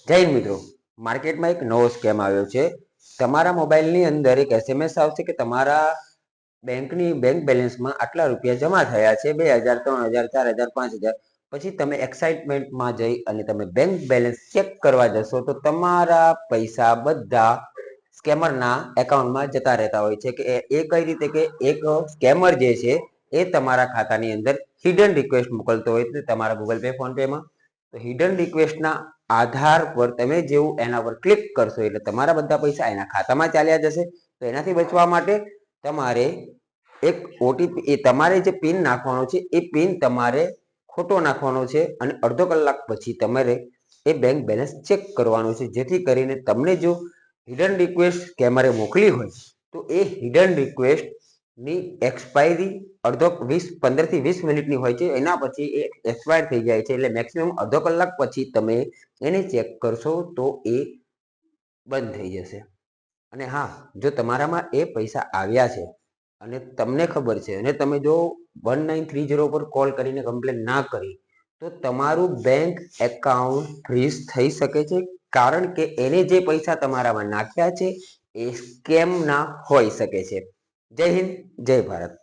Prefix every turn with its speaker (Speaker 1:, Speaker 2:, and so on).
Speaker 1: જય હિન્દ મિત્રો, માર્કેટમાં એક નવો સ્કેમ આવ્યો છે. તમારા મોબાઈલની અંદર એક એસએમએસ આવશે કે તમારા બેંક બેલેન્સમાં આટલા રૂપિયા જમા થયા છે, 2000, 3000, 4000, 5000. પછી તમે એક્સાઇટમેન્ટમાં જઈ અને તમે બેંક બેલેન્સ ચેક કરવા જશો તો તમારા પૈસા બધા સ્કેમરના એકાઉન્ટમાં જતા રહેતા હોય છે. કે એ કઈ રીતે કે એક સ્કેમર જે છે એ તમારા ખાતાની અંદર હિડન રિક્વેસ્ટ મોકલતો હોય છે તમારા ગૂગલ પે, ફોન પેમાં. તો હિડન રિક્વેસ્ટના આધાર પર તમે જેવું એના પર ક્લિક કરશો એટલે તમારા બધા પૈસા એના ખાતામાં ચાલ્યા જશે. તો એનાથી બચવા માટે તમારે એક ઓટીપી, એ તમારે જે પિન નાખવાનો છે એ પિન તમારે ખોટો નાખવાનો છે અને અડધો કલાક પછી તમારે એ બેંક બેલેન્સ ચેક કરવાનું છે, જેથી કરીને તમને જો હિડન રિક્વેસ્ટ સ્કેમરે મોકલી હોય તો એ હિડન રિક્વેસ્ટ ની એક્સપાયરી 15 થી 20 મિનિટની હોય છે. એના પછી એ એક્સપાયર થઈ જાય છે, એટલે મેક્સિમમ અડધો કલાક પછી તમે એને ચેક કરશો તો એ બંધ થઈ જશે. અને હા, જો તમારામાં એ પૈસા આવ્યા છે અને તમને ખબર છે અને તમે જો 1930 પર કોલ કરીને કમ્પ્લેન ના કરી તો તમારું બેંક એકાઉન્ટ ફ્રીઝ થઈ શકે છે, કારણ કે એને જે પૈસા તમારામાં નાખ્યા છે એ સ્કેમ ના હોઈ શકે છે. જય હિન્દ, જય ભારત.